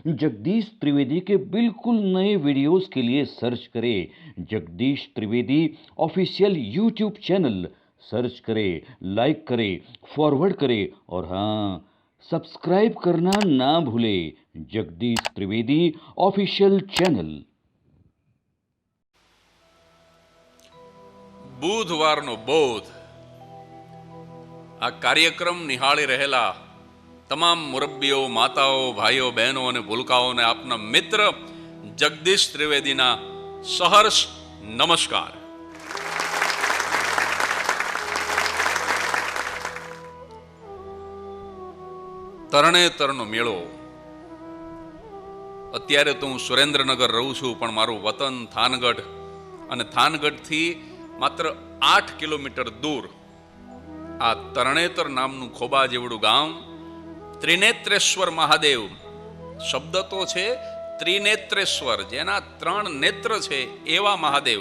जगदीश त्रिवेदी के बिल्कुल नए वीडियोस के लिए सर्च करें Jagdish Trivedi official YouTube channel. Search करें, लाइक करें, फॉरवर्ड करें और हाँ, सब्सक्राइब करना ना भूलें। Jagdish Trivedi official channel. બુધવારનો બોધ આ કાર્યક્રમ નિહાળી રહેલા તમામ મુરબ્બીઓ, માતાઓ, ભાઈઓ, બહેનો અને ભૂલકાઓને આપના મિત્ર જગદીશ ત્રિવેદીના સહર્ષ નમસ્કાર. તરણેતરનો મેળો. અત્યારે તો હું સુરેન્દ્રનગર રહું છું, પણ મારું વતન થાનગઢ, અને થાનગઢથી માત્ર 8 કિલોમીટર દૂર આ તરણેતર નામનું ખોબા જેવડું ગામ, ત્રિનેત્રેશ્વર મહાદેવ. શબ્દ તો છે ત્રિનેત્રેશ્વર, જેના 3 નેત્ર છે એવા મહાદેવ.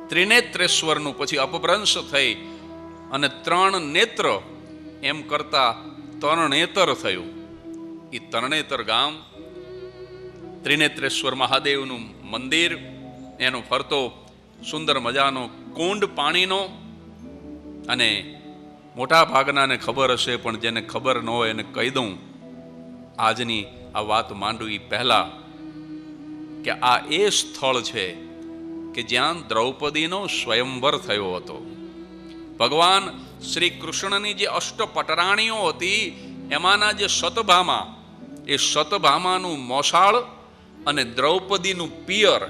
ત્રિનેત્રેશ્વરનું પછી અપભ્રંશ થઈ અને 3 નેત્ર એમ કરતા તરણેતર થયું. એ તરણેતર ગામ, ત્રિનેત્રેશ્વર મહાદેવનું મંદિર, એનો ફરતો સુંદર મજાનો કુંડ પાણીનો. અને મોટા ભાગનાને ખબર હશે, પણ જેને ખબર ન હોય એને કહી દઉં આજની આ વાત માંડવી પહેલા, કે આ એ સ્થળ છે કે જ્યાં દ્રૌપદીનો સ્વયંવર થયો હતો. ભગવાન શ્રી કૃષ્ણની જે અષ્ટપટરાણીઓ હતી એમાંના જે સતભામા, એ સતભામાનું મોસાળ અને દ્રૌપદીનું પિયર,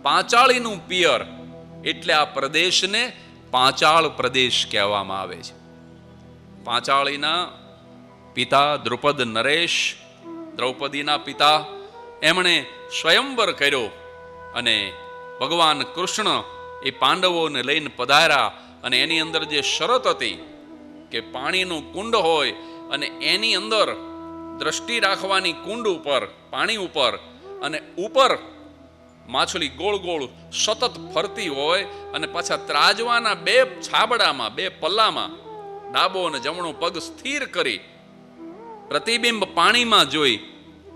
પાંચાળીનું પિયર, એટલે આ પ્રદેશને પાંચાળ પ્રદેશ કહેવામાં આવે છે. પાંચાળીના પિતા દ્રુપદ નરેશ, દ્રૌપદીના પિતા, એમણે સ્વયંવર કર્યો અને ભગવાન કૃષ્ણ એ પાંડવોને લઈને પધાર્યા. અને એની અંદર જે શરત હતી કે પાણીનું કુંડ હોય અને એની અંદર દ્રષ્ટિ રાખવાની કુંડ ઉપર, પાણી ઉપર, અને ઉપર માછલી ગોળ ગોળ સતત ફરતી હોય, અને પાછા ત્રાજવાના 2 છાબડામાં, 2 પલ્લામાં ડાબો અને જમણો પગ સ્થિર કરી પ્રતિબિંબ પાણીમાં જોઈ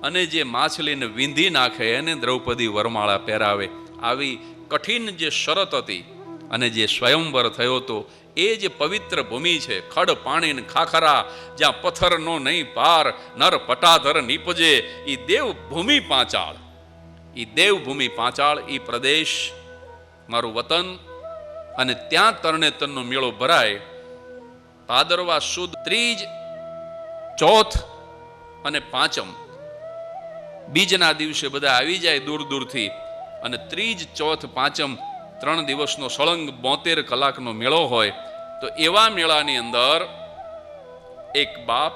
અને જે માછલીને વીંધી નાખે એને દ્રૌપદી વરમાળા પહેરાવે. આવી કઠિન જે શરત હતી અને જે સ્વયંવર થયો હતો, એ જે પવિત્ર ભૂમિ છે, ખડ પાણી ને ખાખરા, જ્યાં પથ્થરનો નહીં પાર, નર પટાધર નીપજે, એ દેવભૂમિ પાંચાળ. એ દેવભૂમિ પાંચાળ, એ પ્રદેશ મારું વતન. અને ત્યાં તરણેતરનો મેળો ભરાય. ભાદરવા સુદ ત્રીજ, ચોથ અને પાંચમ, બીજના દિવસે બધા આવી જાય દૂર દૂરથી. અને ત્રીજ, ચોથ, પાંચમ 3 દિવસનો સળંગ 72 કલાકનો મેળો હોય. તો એવા મેળાની અંદર એક બાપ,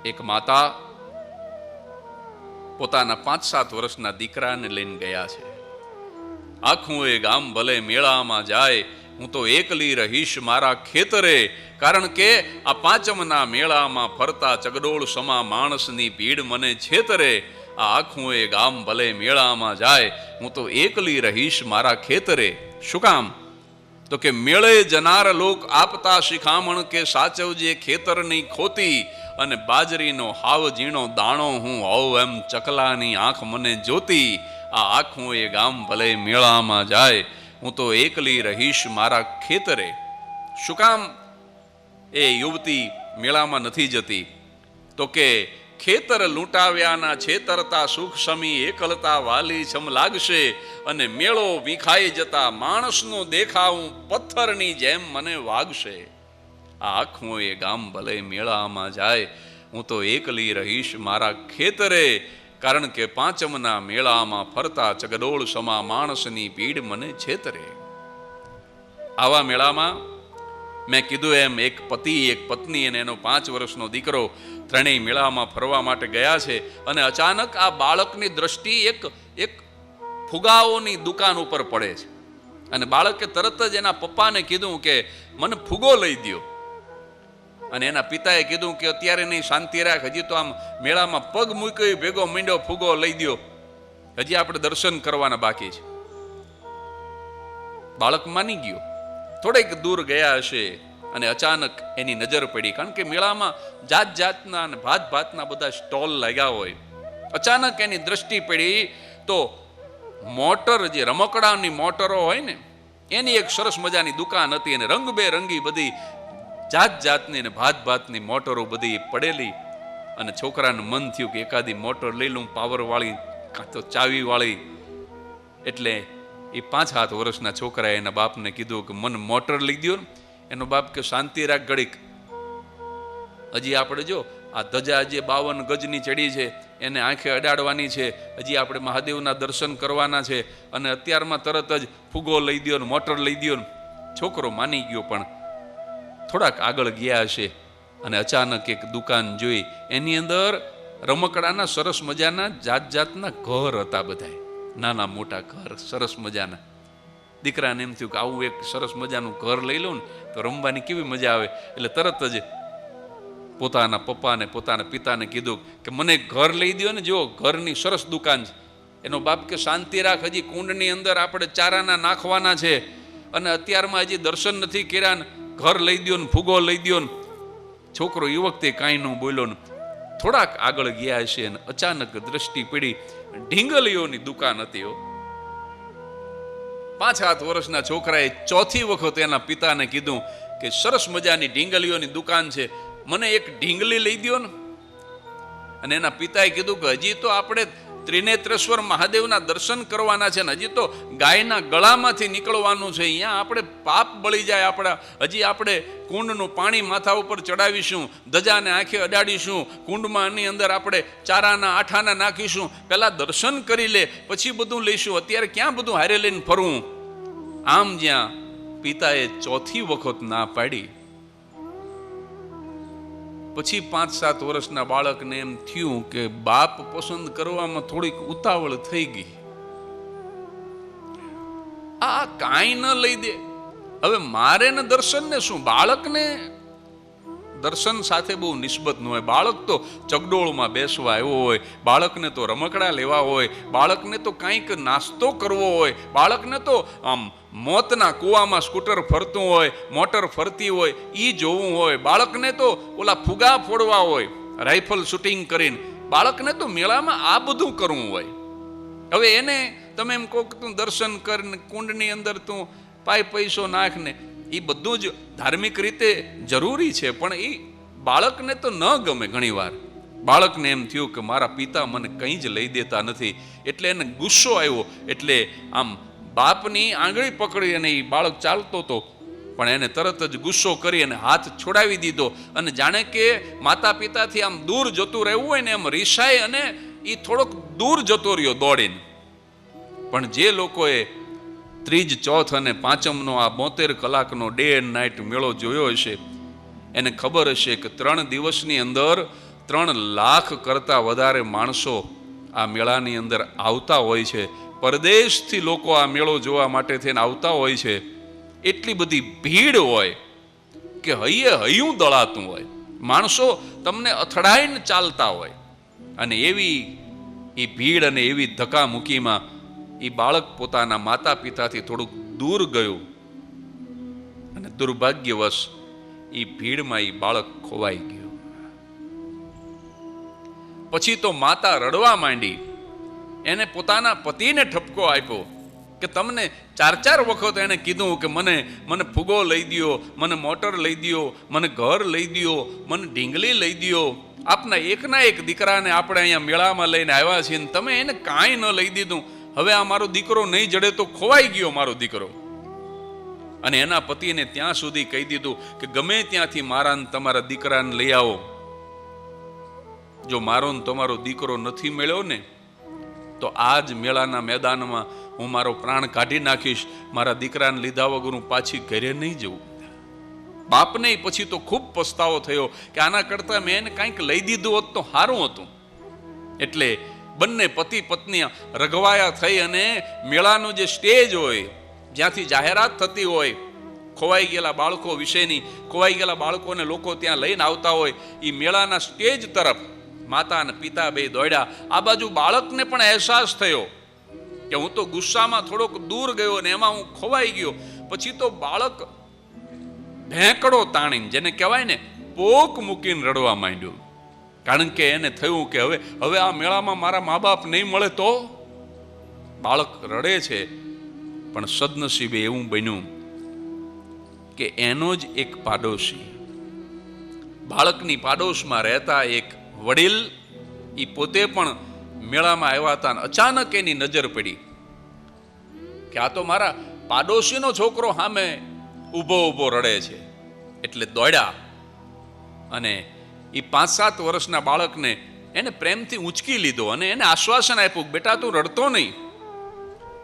એક માતા પોતાના 5-7 વર્ષના દીકરાને લઈને ગયા છે. આખું એ ગામ ભલે મેળામાં જાય, હું તો એકલી રહીશ મારા ખેતરે. કારણ કે આ પાંચમના મેળામાં ફરતા ચગડોળ સમા માણસની ભીડ મને છેતરે. આ આખું એ ગામ ભલે મેળામાં જાય, હું તો એકલી રહીશ મારા ખેતરે. શું કામ? તો કે મેળે જનાર લોક આપતા શિખામણ કે સાચવજે ખેતરની ખોતી, અને બાજરીનો હાવ ઝીણો દાણો હું હોઉં એમ ચકલાની આંખ મને જોતી. આ આખું એ ગામ ભલે મેળામાં જાય, હું તો એકલી રહીશ મારા ખેતરે. શું કામ એ યુવતી મેળામાં નથી જતી? તો કે ખેતર લૂંટાવ્યાના છેતરતા સુખ સમી એકલતા વાલી છમ લાગશે, અને મેળો વિખાઈ જતા માણસનો દેખાવું પથ્થરની જેમ મને વાગશે. આ આખું એ ગામ ભલે મેળામાં જાય, હું તો એકલી રહીશ મારા ખેતરે. કારણ કે પાંચમના મેળામાં ફરતા ચગડોળ સમા માણસની ભીડ મને છેતરે. આવા મેળામાં મેં કીધું એમ એક પતિ, એક પત્ની અને એનો 5 વર્ષનો દીકરો ત્રણેય મેળામાં ફરવા માટે ગયા છે. અને અચાનક આ બાળકની દ્રષ્ટિ એક ફુગાઓની દુકાન ઉપર પડે છે. અને બાળકે તરત જ એના પપ્પાને કીધું કે મને ફુગો લઈ દો. અને એના પિતાએ કીધું કે અત્યારે નહીં, શાંતિ રાખ, હજી તો આમ મેળામાં પગ મૂક્યો ભેગો મીંડો ફુગો લઈ દો, હજી આપણે દર્શન કરવાના બાકી છે. બાળક માની ગયો. થોડેક દૂર ગયા હશે અને અચાનક એની નજર પડી. કારણ કે મેળામાં જાત જાતના અને ભાત ભાતના બધા સ્ટોલ લાગ્યા હોય. અચાનક એની દ્રષ્ટિ પડી તો મોટર, જે રમકડાની મોટરો હોય ને, એની એક સરસ મજાની દુકાન હતી અને રંગબેરંગી બધી જાત જાતની ને ભાત ભાતની મોટરો બધી પડેલી. અને છોકરાનું મન થયું કે એકાદી મોટર લઈ લઉં, પાવરવાળી કાં તો ચાવીવાળી. એટલે એ 5-7 વર્ષના છોકરાએ એના બાપને કીધું કે મને મોટર લઈ દો ને. એનો બાપ કે શાંતિ રાખ ઘડીક, હજી આપણે જો આ ધજા જે 52 ગજની ચડી છે એને આંખે અડાડવાની છે, હજી આપણે મહાદેવના દર્શન કરવાના છે, અને અત્યારમાં તરત જ ફુગો લઈ દો ને મોટર લઈ દો ને. છોકરો માની ગયો, પણ થોડાક આગળ ગયા હશે અને અચાનક એક દુકાન જોઈ. એની અંદર રમકડાના સરસ મજાના જાત જાતના ઘર હતા, બધા નાના મોટા ઘર સરસ મજાના. દીકરાને એમ થયું કે આવું એક સરસ મજાનું ઘર લઈ લઉં ને તો રમવાની કેવી મજા આવે. એટલે તરત જ પોતાના પપ્પાને, પોતાના પિતાને કીધું કે મને ઘર લઈ દો ને, જો ઘરની સરસ દુકાન છે. એનો બાપ કે શાંતિ રાખ, હજી કુંડની અંદર આપણે ચારાના નાખવાના છે અને અત્યારમાં હજી દર્શન નથી કર્યા ને ઘર લઈ દો ને ફુગો લઈ દો ને. છોકરો એ વખતે કાંઈ ન બોલ્યો ને. થોડાક આગળ ગયા હશે અને અચાનક દ્રષ્ટિ પડી, ઢીંગલીઓની દુકાન હતી. 5-7 વર્ષના છોકરાએ ચોથી વખત એના પિતાને કીધું કે સરસ મજાની ઢીંગલીઓની દુકાન છે, મને એક ઢીંગલી લઈ દો ને. અને એના પિતાએ કીધું કે હજી તો આપણે ત્રિનેત્રેશ્વર મહાદેવના દર્શન કરવાના છે ને, હજી તો ગાયના ગળામાંથી નીકળવાનું છે, અહીંયા આપણે પાપ બળી જાય આપણા. હજી આપણે કુંડનું પાણી માથા ઉપર ચડાવીશું, ધજાને આંખે અડાડીશું, કુંડમાંની અંદર આપણે ચારાના આઠાના નાખીશું, પહેલાં દર્શન કરી લે પછી બધું લઈશું, અત્યારે ક્યાં બધું હારે લઈને ફરવું. આમ જ્યાં પિતાએ ચોથી વખત ના પાડી, પછી 5-7 વર્ષના બાળકને એમ થયું કે બાપ પસંદ કરવામાં થોડીક ઉતાવળ થઈ ગઈ, આ કાંઈ ન લઈ દે, હવે મારે ને દર્શન ને શું. બાળકને દર્શન સાથે બહુ નિસ્બત ન હોય. બાળક તો ચગડોળમાં બેસવા આવ્યો હોય, બાળકને તો રમકડા લેવા હોય, બાળકને તો કંઈક નાસ્તો કરવો હોય, બાળકને તો આમ મોતના કૂવામાં સ્કૂટર ફરતું હોય, મોટર ફરતી હોય એ જોવું હોય, બાળકને તો ઓલા ફુગા ફોડવા હોય રાઇફલ શૂટિંગ કરીને, બાળકને તો મેળામાં આ બધું કરવું હોય. હવે એને તમે એમ કહો કે તું દર્શન કરીને કુંડની અંદર તું પૈસો નાખ ને, એ બધું જ ધાર્મિક રીતે જરૂરી છે, પણ એ બાળકને તો ન ગમે. ઘણીવાર બાળકને એમ થયું કે મારા પિતા મને કંઈ જ લઈ દેતા નથી, એટલે એને ગુસ્સો આવ્યો. એટલે આમ બાપની આંગળી પકડી અને એ બાળક ચાલતો હતો, પણ એને તરત જ ગુસ્સો કરી અને હાથ છોડાવી દીધો. અને જાણે કે માતા પિતાથી આમ દૂર જતું રહેવું હોય ને એમ રીસાય અને એ થોડોક દૂર જતો રહ્યો દોડીને. પણ જે લોકોએ ત્રીજ, ચોથ અને પાંચમનો આ 72 કલાકનો ડે એન્ડ નાઇટ મેળો જોયો હશે એને ખબર હશે કે 3 દિવસની અંદર 3 લાખ કરતાં વધારે માણસો આ મેળાની અંદર આવતા હોય છે. પરદેશથી લોકો આ મેળો જોવા માટે થઈને આવતા હોય છે. એટલી બધી ભીડ હોય કે હૈયે હૈયું દળાતું હોય, માણસો તમને અથડાઈને ચાલતા હોય. અને એવી એ ભીડ અને એવી ધક્કામુક્કીમાં એ બાળક પોતાના માતા પિતાથી થોડુંક દૂર ગયું અને દુર્ભાગ્યવશ એ ભીડમાં એ બાળક ખોવાઈ ગયું. પછી તો માતા રડવા માંડી. એને પોતાના પતિને ઠપકો આપ્યો કે તમને 4 વખત એને કીધું કે મને ફુગો લઈ દ્યો, મને મોટર લઈ દ્યો, મને ઘર લઈ દ્યો, મને ઢીંગલી લઈ દ્યો. આપના એકના એક દીકરાને આપણે અહીંયા મેળામાં લઈને આવ્યા છીએ, તમે એને કાંઈ ન લઈ દીધું. હવે આ મારો દીકરો નહીં જડે તો ખોવાઈ ગયો મારો દીકરો. અને એના પતિને ત્યાં સુધી કહી દીધું કે ગમે ત્યાંથી મારા ને તમારા દીકરાને લઈ આવો, જો મારો ને તમારો દીકરો નથી મળ્યો ને તો આજ મેળાના મેદાનમાં હું મારો પ્રાણ કાઢી નાખીશ. મારા દીકરાને લીધા વગર હું પાછી ઘરે નહીં જવું. બાપને પછી તો ખૂબ પસ્તાવો થયો કે આના કરતાં મેં એને કંઈક લઈ દીધું હોત તો સારું હતું. એટલે બંને પતિ પત્ની રઘવાયા થઈ અને મેળાનું જે સ્ટેજ હોય જ્યાંથી જાહેરાત થતી હોય ખોવાઈ ગયેલા બાળકો વિશેની, ખોવાઈ ગયેલા બાળકોને લોકો ત્યાં લઈને આવતા હોય, એ મેળાના સ્ટેજ તરફ માતા અને પિતા બે દોડ્યા. આ બાજુ બાળકને પણ અહેસાસ થયો કે હું તો ગુસ્સામાં થોડોક દૂર ગયો ને એમાં હું ખોવાઈ ગયો. પછી તો બાળક ભેંકડો તાણીને, જેને કહેવાય ને પોક મૂકીને રડવા માંડ્યો. કારણ કે એને થયું કે હવે આ મેળામાં મારા મા બાપ નહીં મળે તો બાળક રડે છે. પણ સદનસીબે એવું બન્યું કે એનો જ એક પાડોશી, બાળકની પાડોશમાં રહેતા એક વડીલ, એ પોતે પણ મેળામાં આવ્યા હતા. અચાનક એની નજર પડી કે આ તો મારા પાડોશીનો છોકરો સામે ઊભો રડે છે. એટલે દોડ્યા અને એ 5-7 વર્ષના બાળકને એને પ્રેમથી ઉંચકી લીધો અને એને આશ્વાસન આપ્યું, બેટા તું રડતો નહીં,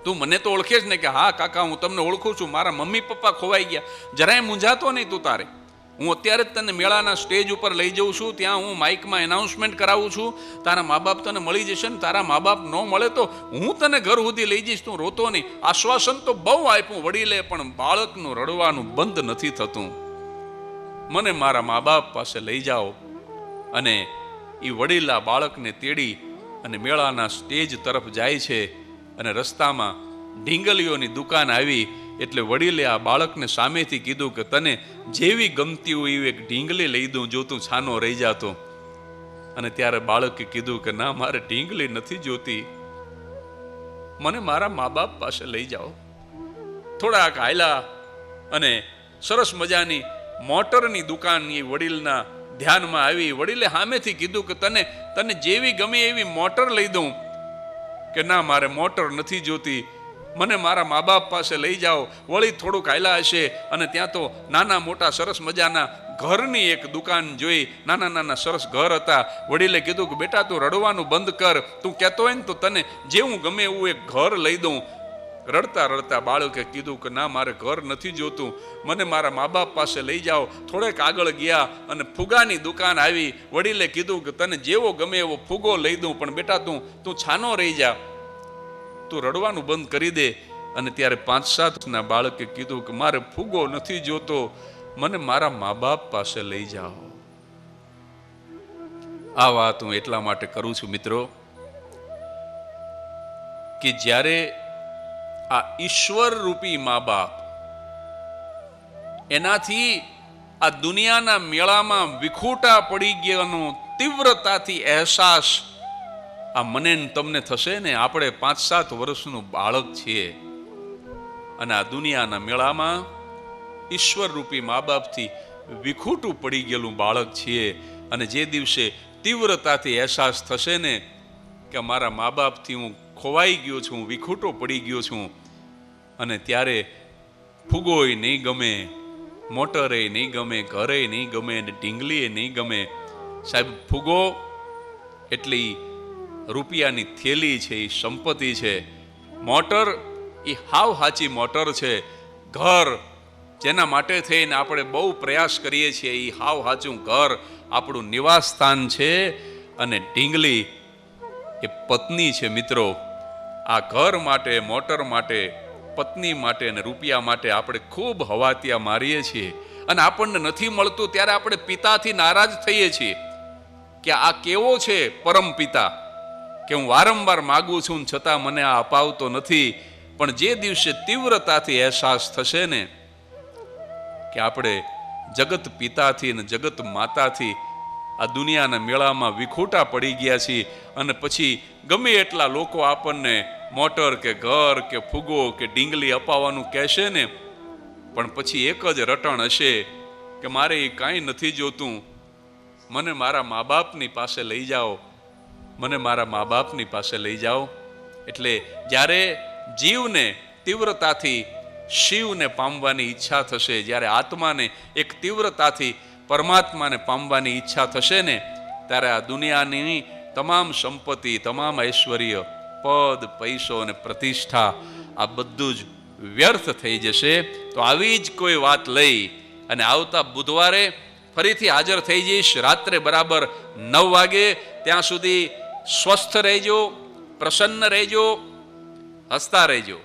તું મને તો ઓળખે જ ને કે હા કાકા હું તમને ઓળખું છું, મારા મમ્મી પપ્પા ખોવાઈ ગયા, જરાય મૂંઝાતો નહીં તું તારે. હું અત્યારે જ તને મેળાના સ્ટેજ ઉપર લઈ જઉં છું, ત્યાં હું માઇકમાં એનાઉન્સમેન્ટ કરાવું છું, તારા મા બાપ તને મળી જશે ને તારા મા બાપ ન મળે તો હું તને ઘર સુધી લઈ જઈશ, તું રોતો નહીં. આશ્વાસન તો બહુ આપ્યું વડીલે, પણ બાળકનું રડવાનું બંધ નથી થતું. મને મારા મા બાપ પાસે લઈ જાઓ. અને એ વડીલ આ બાળકને તેડી અને મેળાના સ્ટેજ તરફ જાય છે. અને રસ્તામાં ઢીંગલીઓની દુકાન આવી એટલે વડીલે આ બાળકને સામેથી કીધું કે તને જેવી ગમતી હોય એવી એક ઢીંગલી લઈ દઉં, જો તું છાનો રહી જાતો. અને ત્યારે બાળકે કીધું કે ના, મારે ઢીંગલી નથી જોતી, મને મારા મા બાપ પાસે લઈ જાઓ. થોડાક હાલ્યા અને સરસ મજાની મોટરની દુકાન એ વડીલના ધ્યાનમાં આવી. વડીલે સામેથી કીધું કે તને જેવી ગમે એવી મોટર લઈ દઉં. કે ના, મારે મોટર નથી જોતી, મને મારા મા બાપ પાસે લઈ જાઓ. વળી થોડુંક હાલ્યા હશે અને ત્યાં તો નાના મોટા સરસ મજાના ઘરની એક દુકાન જોઈ. નાના સરસ ઘર હતા. વડીલે કીધું કે બેટા તું રડવાનું બંધ કર, તું કહેતો હોય ને તો તને જેવું ગમે એવું એક ઘર લઈ દઉં. રડતા બાળકે કીધું કે ના, મારે ઘર નથી જોતું, મને મારા મા બાપ પાસે લઈ જાઓ. થોડેક આગળ ગયા અને ફુગાની દુકાન આવી. વડીલે કીધું કે તને જેવો ગમે એવો ફુગો લઈ દઉં, પણ બેટા તું છાનો રહી જા, તું રડવાનું બંધ કરી દે. અને ત્યારે 5-7 બાળકે કીધું કે મારે ફુગો નથી જોતો, મને મારા મા બાપ પાસે લઈ જાઓ. આ વાત હું એટલા માટે કરું છું મિત્રો કે જ્યારે આ ઈશ્વર રૂપી મા બાપ એનાથી આ દુનિયાના મેળામાં વિખૂટા પડી ગયાનો તીવ્રતાથી અહેસાસ આ મને તમને થશે ને. આપણે 5-7 વર્ષનું બાળક છીએ અને આ દુનિયાના મેળામાં ઈશ્વર રૂપી મા બાપથી વિખૂટું પડી ગયેલું બાળક છીએ. અને જે દિવસે તીવ્રતાથી અહેસાસ થશે ને કે મારા મા બાપથી હું ખોવાઈ ગયો છું, વિખૂટો પડી ગયો છું, અને ત્યારે ફુગોય નહીં ગમે, મોટરે નહીં ગમે, ઘરે નહીં ગમે, અને ઢીંગલીએ નહીં ગમે. સાહેબ, ફુગો એટલી રૂપિયાની થેલી છે, એ સંપત્તિ છે. મોટર એ હાવ હાચી મોટર છે. ઘર જેના માટે થઈને આપણે બહુ પ્રયાસ કરીએ છીએ, એ હાવ હાચું ઘર આપણું નિવાસ સ્થાન છે. અને ઢીંગલી એ પત્ની છે. મિત્રો, આ ઘર માટે, મોટર માટે, પત્ની માટે અને રૂપિયા માટે આપણે ખૂબ હવાતિયા મારીએ છીએ. અને આપણને નથી મળતું ત્યારે આપણે પિતાથી નારાજ થઈએ છીએ કે આ કેવો છે પરમ પિતા કે હું વારંવાર માગું છું છતાં મને આ અપાવતો નથી. પણ જે દિવસે તીવ્રતાથી અહેસાસ થશે ને કે આપણે જગત પિતાથી અને જગત માતાથી આ દુનિયાના મેળામાં વિખૂટા પડી ગયા છીએ, અને પછી ગમે એટલા લોકો આપણને મોટર કે ઘર કે ફુગો કે ઢીંગલી અપાવવાનું કહેશે ને, પણ પછી એક જ રટણ હશે કે મારે એ કાંઈ નથી જોતું, મને મારા મા બાપની પાસે લઈ જાઓ, મને મારા મા બાપની પાસે લઈ જાઓ. એટલે જ્યારે જીવને તીવ્રતાથી શિવને પામવાની ઈચ્છા થશે, જ્યારે આત્માને એક તીવ્રતાથી પરમાત્માને પામવાની ઈચ્છા થશે ને, ત્યારે આ દુનિયાની તમામ સંપત્તિ, તમામ ઐશ્વર્ય, પદ, પૈસો અને પ્રતિષ્ઠા આ બધું જ વ્યર્થ થઈ જશે. તો આવી જ કોઈ વાત લઈ અને આવતા બુધવારે ફરીથી હાજર થઈ જઈશ રાત્રે બરાબર 9 વાગે. ત્યાં સુધી સ્વસ્થ રહેજો, પ્રસન્ન રહેજો, હસતા રહેજો.